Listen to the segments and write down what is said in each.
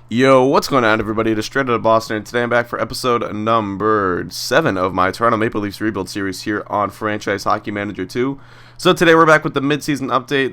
Yo, what's going on, everybody? It is Straight Outta Boston, and today I'm back for episode number 7 of my Toronto Maple Leafs Rebuild series here on Franchise Hockey Manager 2. So today we're back with the mid-season update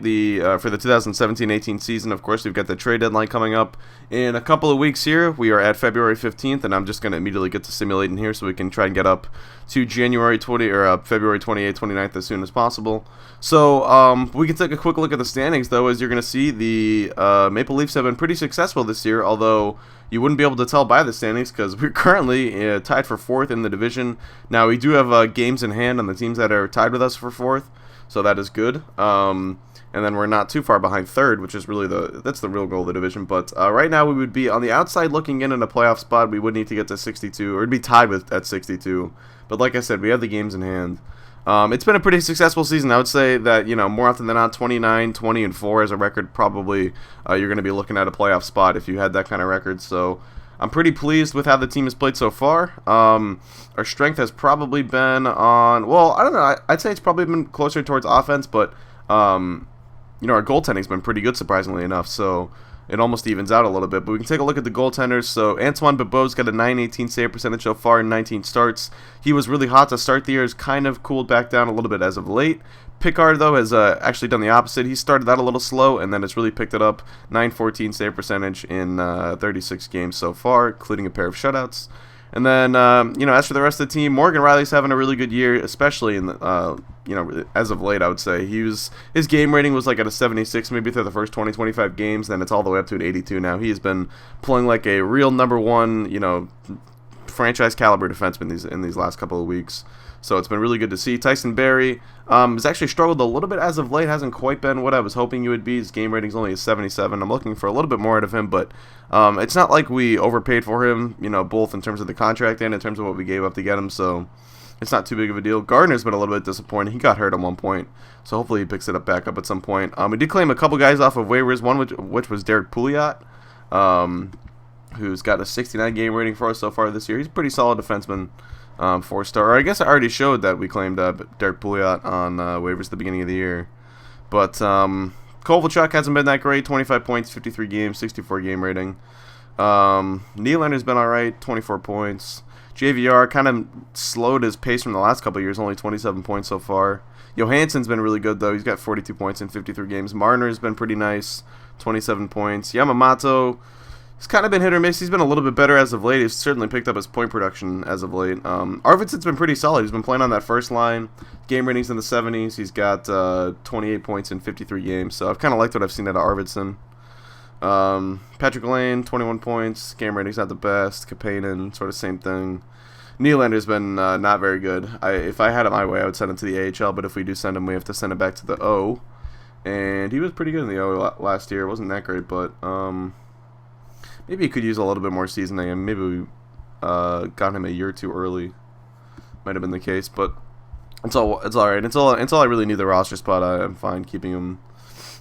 for the 2017-18 season. Of course, we've got the trade deadline coming up in a couple of weeks here. We are at February 15th, and I'm just going to immediately get to simulating here so we can try and get up to February 28th, 29th as soon as possible. So we can take a quick look at the standings, though. As you're going to see, the Maple Leafs have been pretty successful this year, although you wouldn't be able to tell by the standings because we're currently tied for 4th in the division. Now, we do have games in hand on the teams that are tied with us for 4th, so that is good. And then we're not too far behind 3rd, which is really that's the real goal of the division. But right now we would be on the outside looking in a playoff spot. We would need to get to 62, or it'd be tied at 62. But like I said, we have the games in hand. It's been a pretty successful season. I would say that, more often than not, 29, 20, and 4 as a record, probably you're going to be looking at a playoff spot if you had that kind of record. So I'm pretty pleased with how the team has played so far. Our strength has probably been on, well, I don't know. I'd say it's probably been closer towards offense, but, our goaltending's been pretty good, surprisingly enough. So it almost evens out a little bit. But we can take a look at the goaltenders. So Antoine Bibeau's got a .918 save percentage so far in 19 starts. He was really hot to start the year. Has kind of cooled back down a little bit as of late. Pickard, though, has actually done the opposite. He started out a little slow, and then it's really picked it up. .914 save percentage in 36 games so far, including a pair of shutouts. And then, as for the rest of the team, Morgan Riley's having a really good year, especially in the, as of late, I would say. His game rating was like at a 76 maybe through the first 20-25 games, then it's all the way up to an 82 now. He has been playing like a real number one, franchise caliber defenseman in these last couple of weeks. So it's been really good to see. Tyson Barrie has actually struggled a little bit as of late. Hasn't quite been what I was hoping he would be. His game rating's only a 77. I'm looking for a little bit more out of him, but it's not like we overpaid for him, both in terms of the contract and in terms of what we gave up to get him. So it's not too big of a deal. Gardner's been a little bit disappointing. He got hurt at one point, so hopefully he picks it up back up at some point. We did claim a couple guys off of waivers, one which was Derek Pouliot, who's got a 69 game rating for us so far this year. He's a pretty solid defenseman. 4-star. I guess I already showed that we claimed Derek Pouliot on waivers at the beginning of the year. But Kovalchuk hasn't been that great. 25 points, 53 games, 64 game rating. Nylander's been alright, 24 points. JVR kind of slowed his pace from the last couple of years, only 27 points so far. Johansson's been really good, though. He's got 42 points in 53 games. Marner's been pretty nice, 27 points. Yamamoto, he's kind of been hit or miss. He's been a little bit better as of late. He's certainly picked up his point production as of late. Arvidsson's been pretty solid. He's been playing on that first line. Game ratings in the 70s. He's got 28 points in 53 games. So I've kind of liked what I've seen out of Arvidsson. Patrick Lane, 21 points. Game rating's not the best. Kapanen, sort of same thing. Nylander's been not very good. If I had it my way, I would send him to the AHL. But if we do send him, we have to send him back to the O. And he was pretty good in the O last year. It wasn't that great, but maybe he could use a little bit more seasoning, and maybe we got him a year too early. Might have been the case, but it's all right. Until I really need the roster spot, I'm fine keeping him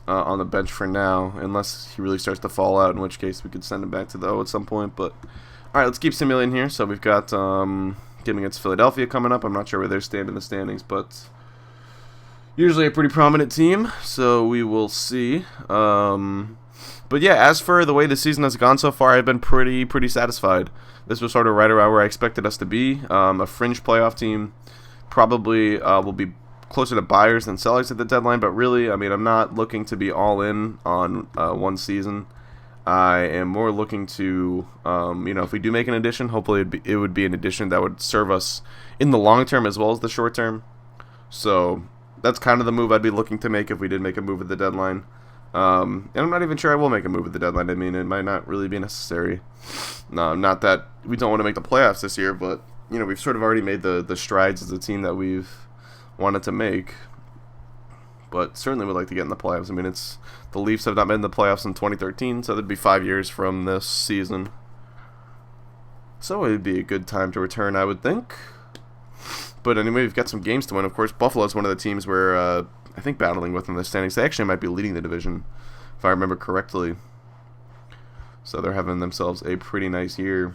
on the bench for now, unless he really starts to fall out, in which case we could send him back to the O at some point. But all right, let's keep simulating here. So we've got game against Philadelphia coming up. I'm not sure where they stand in the standings, but usually a pretty prominent team, so we will see. But yeah, as for the way the season has gone so far, I've been pretty satisfied. This was sort of right around where I expected us to be. A fringe playoff team. Probably will be closer to buyers than sellers at the deadline, but really, I'm not looking to be all in on one season. I am more looking to, if we do make an addition, hopefully it would be an addition that would serve us in the long term as well as the short term. So that's kind of the move I'd be looking to make if we did make a move at the deadline. And I'm not even sure I will make a move at the deadline. It might not really be necessary. No, not that we don't want to make the playoffs this year, but we've sort of already made the strides as a team that we've wanted to make. But certainly would like to get in the playoffs. It's the Leafs have not been in the playoffs in 2013, so that'd be 5 years from this season. So it'd be a good time to return, I would think. But anyway, we've got some games to win. Of course, Buffalo's one of the teams we're I think battling with in the standings. They actually might be leading the division, if I remember correctly. So they're having themselves a pretty nice year,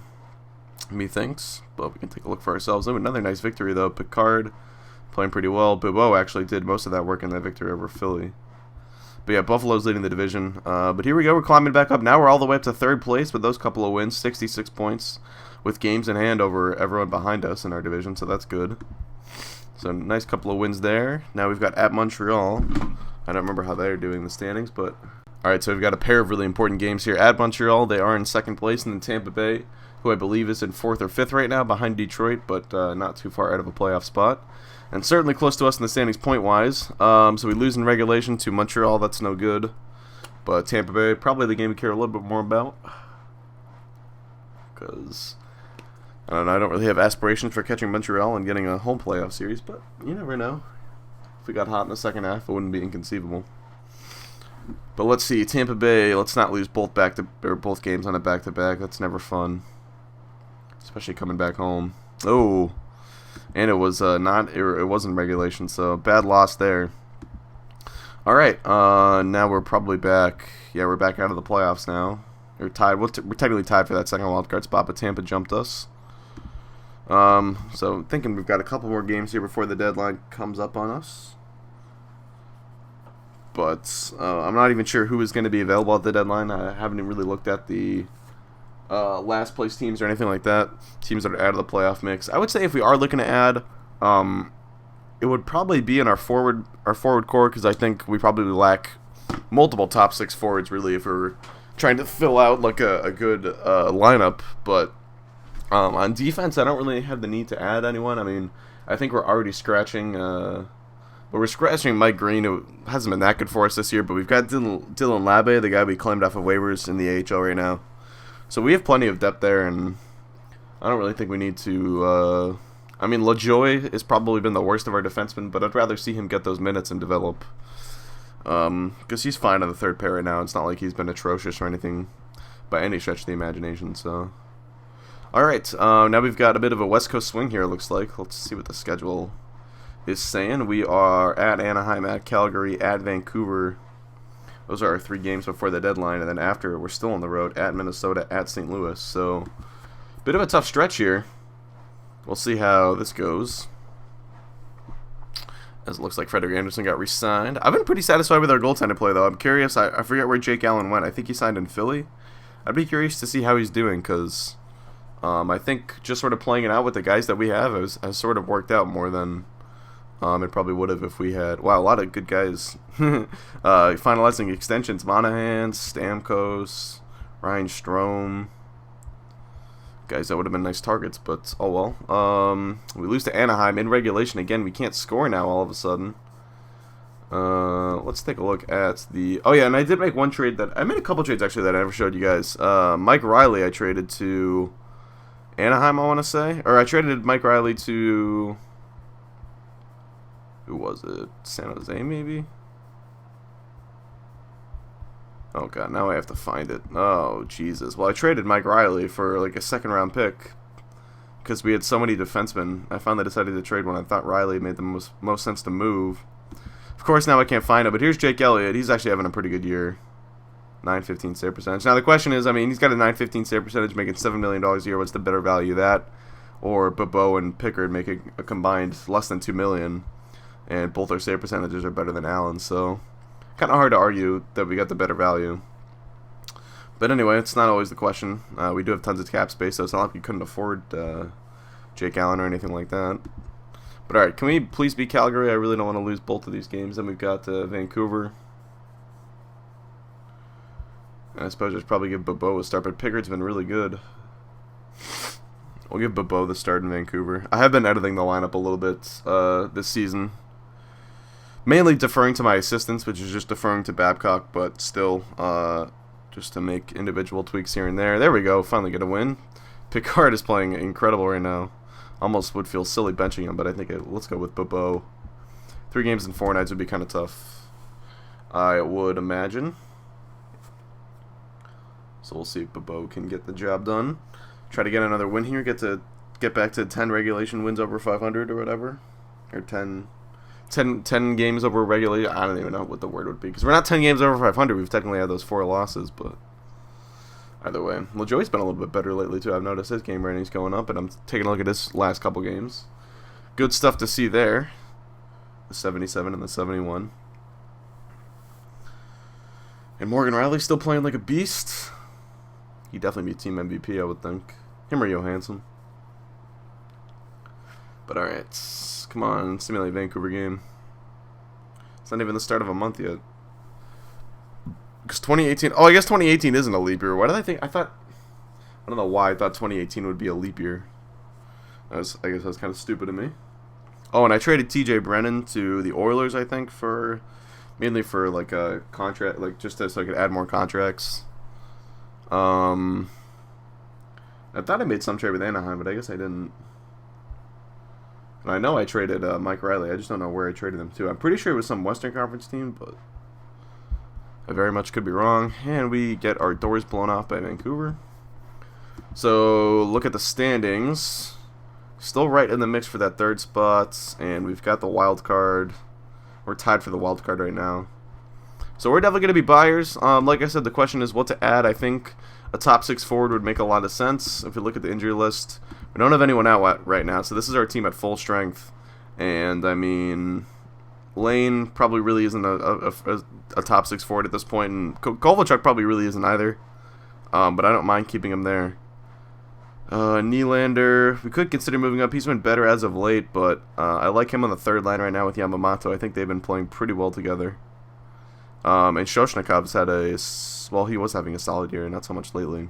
methinks. But we can take a look for ourselves. Oh, another nice victory, though. Pickard playing pretty well. Bibeau actually did most of that work in that victory over Philly. But yeah, Buffalo's leading the division. But here we go. We're climbing back up. Now we're all the way up to 3rd place with those couple of wins. 66 points with games in hand over everyone behind us in our division. So that's good. So nice couple of wins there. Now we've got at Montreal. I don't remember how they're doing the standings, but... Alright, so we've got a pair of really important games here. At Montreal, they are in 2nd place, and then Tampa Bay, who I believe is in 4th or 5th right now, behind Detroit, but not too far out of a playoff spot. And certainly close to us in the standings point-wise. So we lose in regulation to Montreal. That's no good. But Tampa Bay, probably the game we care a little bit more about. Because, I don't know, I don't really have aspirations for catching Montreal and getting a home playoff series. But you never know. If we got hot in the second half, it wouldn't be inconceivable. But let's see. Tampa Bay, let's not lose both games on a back-to-back. That's never fun. Especially coming back home. Oh. And it was it wasn't regulation, so bad loss there. Alright, now we're probably back. Yeah, we're back out of the playoffs now. We're tied. We're technically tied for that second wildcard spot, but Tampa jumped us. So I'm thinking we've got a couple more games here before the deadline comes up on us. But I'm not even sure who is going to be available at the deadline. I haven't even really looked at the last place teams or anything like that. Teams that are out of the playoff mix. I would say if we are looking to add, it would probably be in our forward core, because I think we probably lack multiple top 6 forwards really if we're trying to fill out like a good lineup. But on defense, I don't really have the need to add anyone. I mean, I think we're already scratching. But we're scratching Mike Green, who hasn't been that good for us this year. But we've got Dylan Labbe, the guy we claimed off of waivers in the AHL right now. So we have plenty of depth there, and I don't really think we need to... I mean, LaJoy has probably been the worst of our defensemen, but I'd rather see him get those minutes and develop. Because he's fine on the 3rd pair right now. It's not like he's been atrocious or anything by any stretch of the imagination. So, alright, now we've got a bit of a West Coast swing here, it looks like. Let's see what the schedule is saying. We are at Anaheim, at Calgary, at Vancouver. Those are our 3 games before the deadline, and then after, we're still on the road at Minnesota, at St. Louis. So, bit of a tough stretch here. We'll see how this goes. As it looks like Frederik Andersen got re-signed. I've been pretty satisfied with our goaltender play, though. I'm curious. I forget where Jake Allen went. I think he signed in Philly. I'd be curious to see how he's doing, because I think just sort of playing it out with the guys that we have has sort of worked out more than... it probably would have if we had... Wow, a lot of good guys finalizing extensions. Monahan, Stamkos, Ryan Strome. Guys that would have been nice targets, but oh well. We lose to Anaheim in regulation again. We can't score now all of a sudden. Let's take a look at the... Oh yeah, and I did make one trade that... I made a couple trades actually that I never showed you guys. Mike Riley I traded to Anaheim, I want to say. Or I traded Mike Riley to... Who was it? San Jose, maybe? Oh, God, now I have to find it. Oh, Jesus. Well, I traded Mike Riley for, like, a 2nd-round pick because we had so many defensemen. I finally decided to trade when I thought Riley made the most sense to move. Of course, now I can't find it, but here's Jake Elliott. He's actually having a pretty good year. 9.15 save percentage. Now, the question is, I mean, he's got a 9.15 save percentage, making $7 million a year. What's the better value of that? Or Bobo and Pickard making a combined less than $2 million. And both our save percentages are better than Allen, so kind of hard to argue that we got the better value. But anyway, it's not always the question. We do have tons of cap space, so it's not like we couldn't afford Jake Allen or anything like that. But alright, can we please beat Calgary? I really don't want to lose both of these games. Then we've got Vancouver. And I suppose I should probably give Bobo a start, but Pickard's been really good. We'll give Bobo the start in Vancouver. I have been editing the lineup a little bit this season. Mainly deferring to my assistants, which is just deferring to Babcock, but still, just to make individual tweaks here and there. There we go, finally get a win. Pickard is playing incredible right now. Almost would feel silly benching him, but I think let's go with Bobo. 3 games in 4 nights would be kind of tough, I would imagine. So we'll see if Bobo can get the job done. Try to get another win here, get back to 10 regulation wins over 500 or whatever. Or 10 games over regulation. I don't even know what the word would be, because we're not 10 games over 500. We've technically had those 4 losses, but either way. LaJoy's been a little bit better lately, too. I've noticed his game rating's going up, and I'm taking a look at his last couple games. Good stuff to see there. The 77 and the 71. And Morgan Riley's still playing like a beast. He'd definitely be team MVP, I would think. Him or Johansson. But alright. Come on, simulate Vancouver game. It's not even the start of a month yet. Because 2018... Oh, I guess 2018 isn't a leap year. Why did I think... I don't know why I thought 2018 would be a leap year. I guess that was kind of stupid of me. Oh, and I traded TJ Brennan to the Oilers, I think, mainly for like a contract, like just so I could add more contracts. I thought I made some trade with Anaheim, but I guess I didn't. And I know I traded Mike Riley. I just don't know where I traded him to. I'm pretty sure it was some Western Conference team, but I very much could be wrong. And we get our doors blown off by Vancouver. So look at the standings. Still right in the mix for that third spot, and we've got the wild card. We're tied for the wild card right now. So we're definitely going to be buyers. Like I said, the question is what to add. I think a top 6 forward would make a lot of sense. If you look at the injury list, we don't have anyone out right now, so this is our team at full strength. And, I mean, Lane probably really isn't a top 6 forward at this point, and Kovalchuk probably really isn't either. But I don't mind keeping him there. Nylander, we could consider moving up. He's been better as of late, but I like him on the third line right now with Yamamoto. I think they've been playing pretty well together. And Shoshnikov's had he was having a solid year, not so much lately.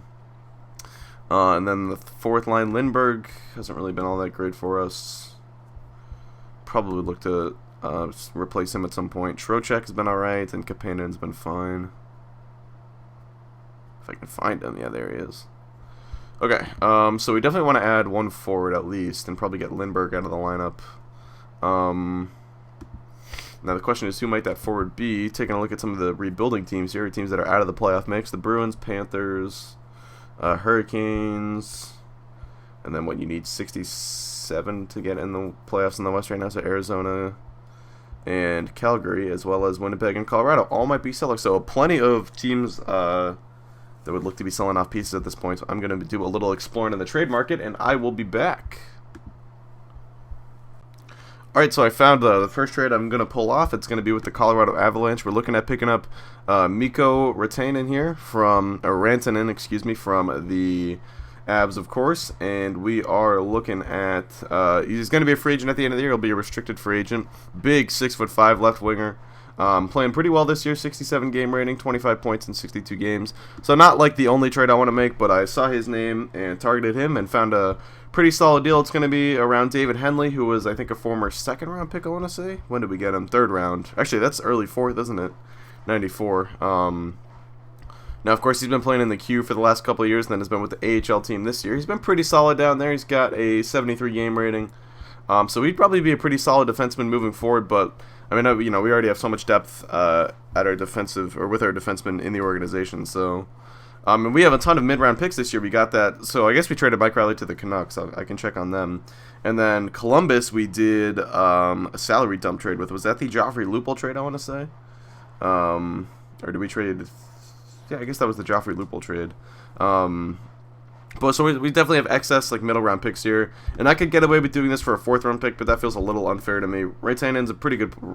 And then the fourth line, Lindbergh, hasn't really been all that great for us. Probably look to replace him at some point. Trocheck has been alright, and Kapanen's been fine. If I can find him, yeah, there he is. Okay, so we definitely want to add one forward at least, and probably get Lindbergh out of the lineup. Now the question is, who might that forward be? Taking a look at some of the rebuilding teams here, teams that are out of the playoff mix: the Bruins, Panthers, Hurricanes, and then what you need 67 to get in the playoffs in the West right now. So Arizona and Calgary, as well as Winnipeg and Colorado, all might be sellers. So plenty of teams that would look to be selling off pieces at this point. So I'm going to do a little exploring in the trade market, and I will be back. Alright, so I found the first trade I'm going to pull off. It's going to be with the Colorado Avalanche. We're looking at picking up Mikko Rantanen here from the Avs, of course. And we are looking at, he's going to be a free agent at the end of the year. He'll be a restricted free agent. Big 6'5" left winger. Playing pretty well this year, 67 game rating, 25 points in 62 games. So not like the only trade I want to make, but I saw his name and targeted him and found a pretty solid deal. It's going to be around David Henley, who was, I think, a former second-round pick, I want to say. When did we get him? Third round. Actually, that's early fourth, isn't it? 94. Now, of course, he's been playing in the queue for the last couple of years and then has been with the AHL team this year. He's been pretty solid down there. He's got a 73 game rating. So he'd probably be a pretty solid defenseman moving forward, but I mean, we already have so much depth at our defensive, or with our defensemen in the organization. So, and we have a ton of mid-round picks this year. We got that. So I guess we traded Mike Riley to the Canucks. I can check on them. And then Columbus, we did a salary dump trade with. Was that the Joffrey Lupul trade? I want to say, or did we trade? Yeah, I guess that was the Joffrey Lupul trade. But so we definitely have excess middle round picks here, and I could get away with doing this for a 4th round pick, but that feels a little unfair to me. Mikko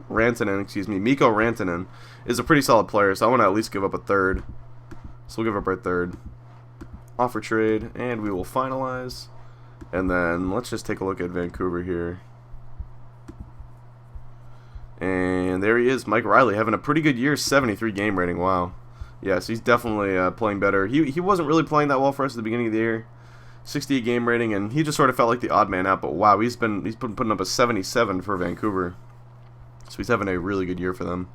Rantanen is a pretty solid player, so I want to at least give up a 3rd. So we'll give up our 3rd. Offer trade, and we will finalize. And then let's just take a look at Vancouver here. And there he is, Mike Riley, having a pretty good year, 73 game rating. Wow. Yes, he's definitely playing better. He wasn't really playing that well for us at the beginning of the year. 68 game rating, and he just sort of felt like the odd man out. But wow, he's been putting up a 77 for Vancouver. So he's having a really good year for them.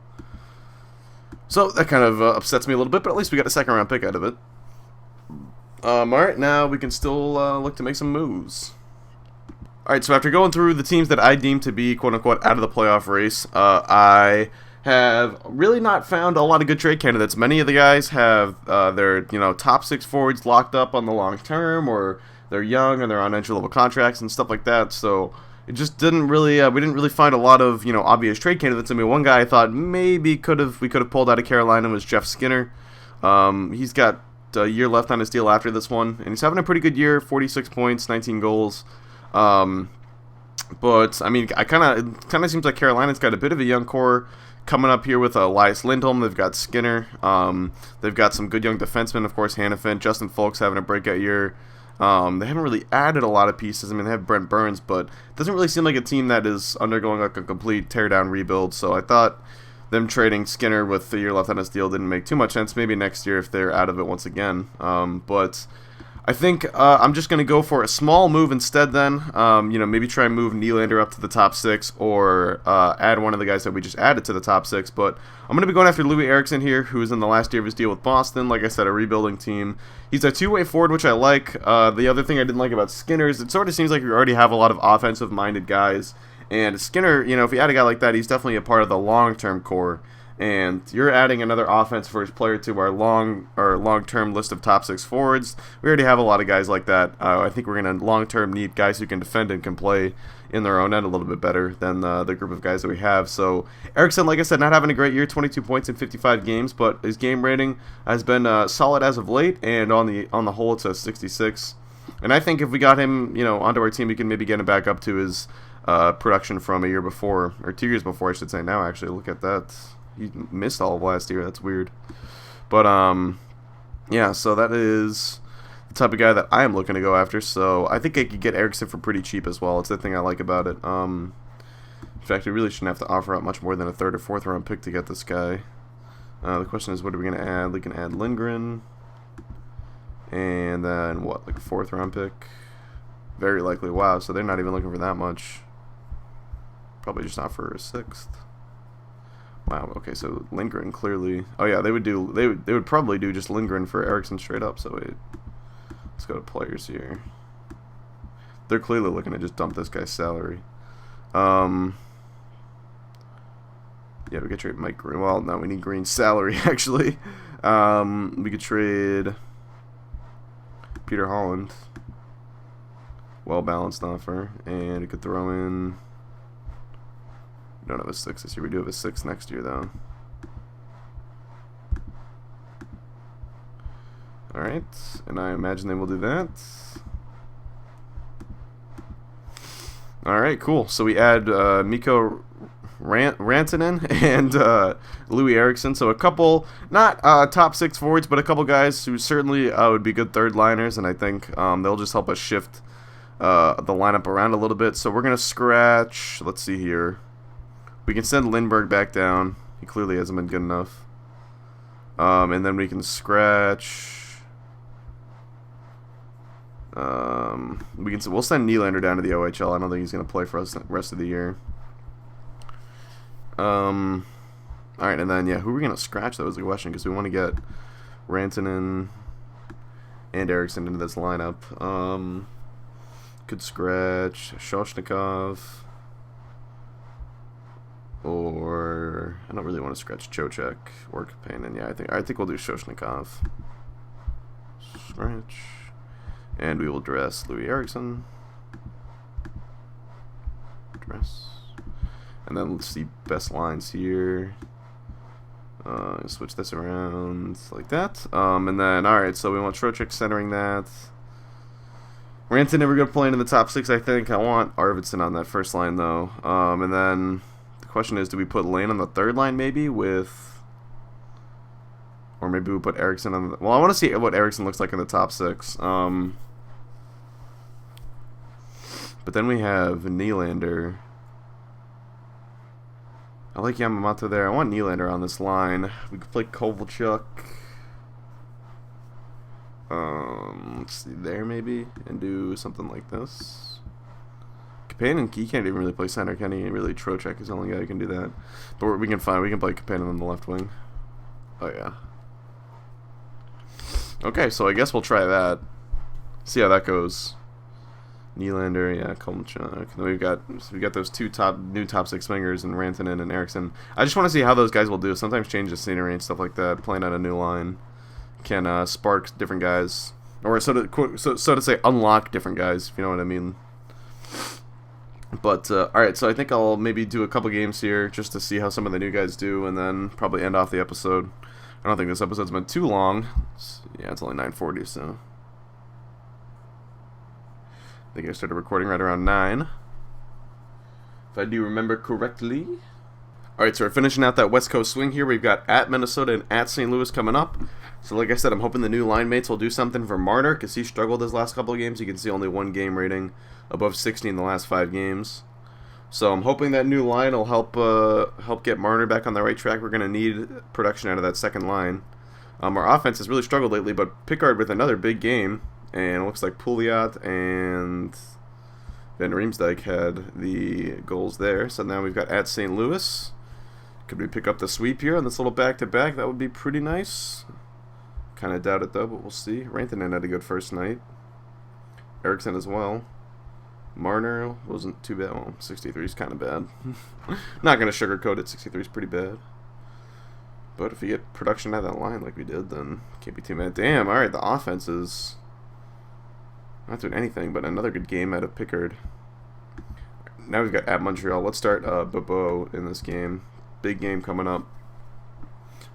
So that kind of upsets me a little bit, but at least we got a 2nd round pick out of it. Alright, now we can still look to make some moves. Alright, so after going through the teams that I deem to be quote-unquote out of the playoff race, I have really not found a lot of good trade candidates. Many of the guys have their top 6 forwards locked up on the long term, or they're young and they're on entry-level contracts and stuff like that. So it just didn't really we didn't really find a lot of obvious trade candidates. I mean, one guy I thought maybe we could have pulled out of Carolina was Jeff Skinner. He's got a year left on his deal after this one, and he's having a pretty good year, 46 points, 19 goals. But I mean, it kind of seems like Carolina's got a bit of a young core. coming up here with Elias Lindholm. They've got Skinner. They've got some good young defensemen, of course, Hannafin. Justin Folks having a breakout year. They haven't really added a lot of pieces. I mean, they have Brent Burns, but it doesn't really seem like a team that is undergoing like a complete teardown rebuild. So I thought them trading Skinner with a year left on his deal didn't make too much sense. Maybe next year if they're out of it once again. But I think I'm just going to go for a small move instead then. Maybe try and move Nylander up to the top 6 or add one of the guys that we just added to the top 6. But I'm going to be going after Louis Eriksson here, who is in the last year of his deal with Boston. Like I said, a rebuilding team. He's a two-way forward, which I like. The other thing I didn't like about Skinner is it sort of seems like we already have a lot of offensive-minded guys. And Skinner, if you add a guy like that, he's definitely a part of the long-term core. And you're adding another offense first player to our long-term list of top 6 forwards. We already have a lot of guys like that. I think we're going to long-term need guys who can defend and can play in their own end a little bit better than the group of guys that we have. So Eriksson, like I said, not having a great year, 22 points in 55 games, but his game rating has been solid as of late, and on the whole, it's a 66. And I think if we got him, onto our team, we can maybe get him back up to his production from a year before, or 2 years before, I should say. Now, actually, look at that. He missed all of last year. That's weird. But, yeah, so that is the type of guy that I am looking to go after. So I think I could get Eriksson for pretty cheap as well. It's the thing I like about it. In fact, we really shouldn't have to offer out much more than a 3rd or 4th round pick to get this guy. The question is, what are we going to add? We can add Lindgren. And then, what, like a 4th round pick? Very likely. Wow, so they're not even looking for that much. Probably just not for a 6th. Wow. Okay. So Lindgren clearly. Oh yeah, they would probably do just Lindgren for Eriksson straight up. So wait, let's go to players here. They're clearly looking to just dump this guy's salary. Yeah, we could trade Mike Green. Well, no, we need Green's salary actually. We could trade Peter Holland. Well balanced offer, and we could throw in. We don't have a 6 this year. We do have a 6 next year, though. Alright, and I imagine they will do that. Alright, cool. So we add Mikko Rantanen and Louis Eriksson. So a couple, not top 6 forwards, but a couple guys who certainly would be good third liners, and I think they'll just help us shift the lineup around a little bit. So we're going to scratch, let's see here. We can send Lindbergh back down. He clearly hasn't been good enough. And then we can scratch. We'll send Nylander down to the OHL. I don't think he's going to play for us the rest of the year. All right, and then yeah, who are we going to scratch? That was the question because we want to get Rantanen and Eriksson into this lineup. Could scratch Shoshnikov. Or I don't really want to scratch Chochek or Kapanen. Yeah, I think we'll do Shoshnikov. Scratch. And we will dress Louis Eriksson. Dress. And then let's see best lines here. Switch this around like that. And then alright, so we want Trocheck centering that. Rantanen never going to play in the top 6, I think. I want Arvidsson on that first line though. And then question is, do we put Lane on the 3rd line maybe with, or maybe we put Eriksson on the, well, I want to see what Eriksson looks like in the top 6. But then we have Nylander. I like Yamamoto there. I want Nylander on this line. We could play Kovalchuk. Let's see there maybe, and do something like this. Kapanen, he can't even really play center, can he? Really, Trocheck is the only guy who can do that. But we can play Kapanen on the left wing. Oh yeah. Okay, so I guess we'll try that. See how that goes. Nylander, yeah, Kovalchuk. And then we got those new top 6 wingers and Rantanen and Eriksson. I just want to see how those guys will do. Sometimes change the scenery and stuff like that. Playing on a new line can spark different guys, or so to say, unlock different guys. If you know what I mean. But, alright, so I think I'll maybe do a couple games here just to see how some of the new guys do, and then probably end off the episode. I don't think this episode's been too long. Yeah, it's only 9:40, so I think I started recording right around 9. If I do remember correctly. Alright, so we're finishing out that West Coast swing here. We've got at Minnesota and at St. Louis coming up. So like I said, I'm hoping the new line mates will do something for Marner, because he struggled his last couple of games. You can see only one game rating above 60 in the last 5 games. So I'm hoping that new line will help get Marner back on the right track. We're going to need production out of that second line. Our offense has really struggled lately, but Pickard with another big game. And it looks like Pouliot and Van Riemsdyk had the goals there. So now we've got at St. Louis. Could we pick up the sweep here on this little back-to-back? That would be pretty nice. Kind of doubt it, though, but we'll see. Rantanen had a good first night. Eriksson as well. Marner wasn't too bad. Well, 63 is kind of bad. Not going to sugarcoat it. 63 is pretty bad. But if you get production out of that line like we did, then can't be too bad. Damn, alright, the offense is not doing anything, but another good game out of Pickard. Now we've got at Montreal. Let's start Bobo in this game. Big game coming up.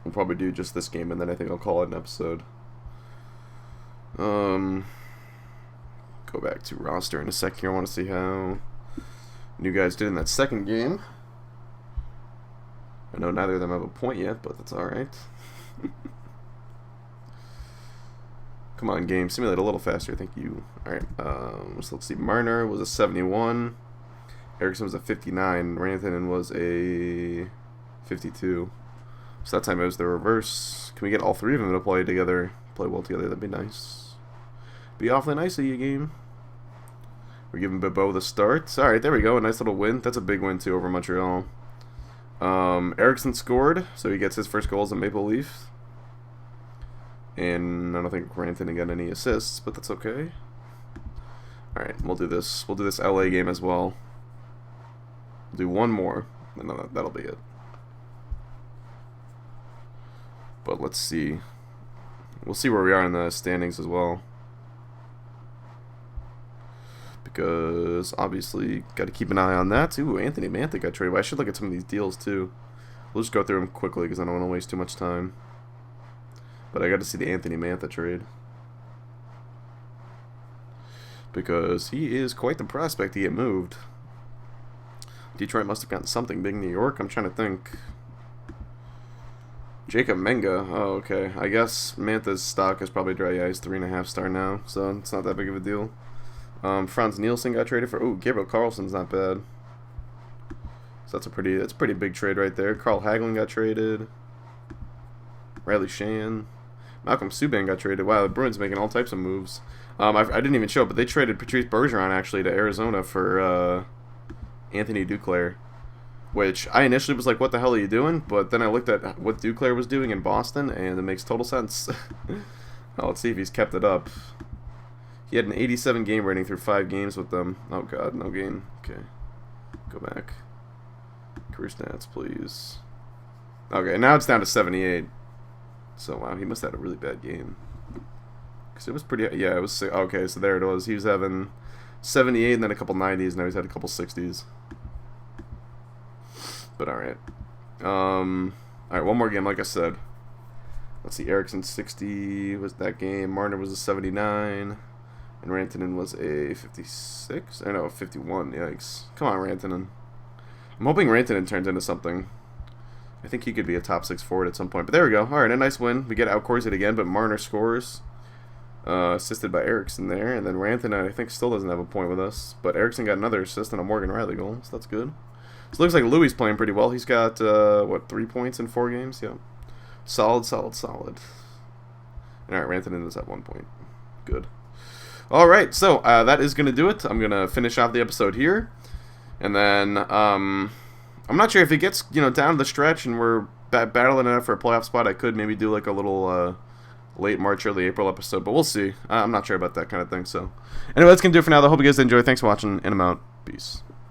We'll probably do just this game, and then I think I'll call it an episode. Go back to roster in a second here. I want to see how new guys did in that second game. I know neither of them have a point yet, but that's alright. Come on, game. Simulate a little faster. Thank you. Alright, so let's see. Marner was a 71. Eriksson was a 59. Rantanen was a 52. So that time it was the reverse. Can we get all three of them to play together? Play well together, that'd be nice. Be awfully nice of you, game. We're giving Bobo the start. Alright, there we go. A nice little win. That's a big win, too, over Montreal. Eriksson scored, so he gets his first goal as a Maple Leaf. And I don't think Rantanen got any assists, but that's okay. Alright, we'll do this. We'll do this LA game as well. We'll do one more, and then that'll be it. But let's see. We'll see where we are in the standings as well. Because obviously got to keep an eye on that. Ooh, Anthony Mantha got traded. I should look at some of these deals too. We'll just go through them quickly because I don't want to waste too much time. But I got to see the Anthony Mantha trade. Because he is quite the prospect to get moved. Detroit must have gotten something big in New York. I'm trying to think. Jacob Menga. Oh, okay. I guess Mantha's stock is probably dry. Yeah, he's 3.5 star now, so it's not that big of a deal. Franz Nielsen got traded for. Ooh, Gabriel Carlson's not bad. So that's a pretty big trade right there. Carl Hagelin got traded. Riley Shan. Malcolm Subban got traded. Wow, the Bruins making all types of moves. I didn't even show, but they traded Patrice Bergeron actually to Arizona for Anthony Duclair. Which I initially was like, what the hell are you doing? But then I looked at what Duclair was doing in Boston, and it makes total sense. Now, let's see if he's kept it up. He had an 87 game rating through 5 games with them. Oh, God, no game. Okay. Go back. Career stats, please. Okay, now it's down to 78. So, wow, he must have had a really bad game. Because it was pretty... Yeah, it was... Okay, so there it was. He was having 78 and then a couple 90s. Now he's had a couple 60s. But alright. Alright, one more game, like I said. Let's see, Eriksson 60 was that game. Marner was a 79. And Rantanen was a 56? I know, 51. Yikes. Come on, Rantanen. I'm hoping Rantanen turns into something. I think he could be a top 6 forward at some point. But there we go. Alright, a nice win. We get out-Corsied again, but Marner scores. Assisted by Eriksson there. And then Rantanen, I think, still doesn't have a point with us. But Eriksson got another assist and a Morgan Riley goal, so that's good. So it looks like Louis playing pretty well. He's got, what, 3 points in 4 games? Yeah. Solid, solid, solid. Alright, Rantanen is at 1 point. Good. Alright, so that is going to do it. I'm going to finish off the episode here. And then, I'm not sure if it gets, down the stretch and we're battling it out for a playoff spot. I could maybe do like a little, late March, early April episode, but we'll see. I'm not sure about that kind of thing, so. Anyway, that's going to do it for now, though. Hope you guys enjoy. Thanks for watching, and I'm out. Peace.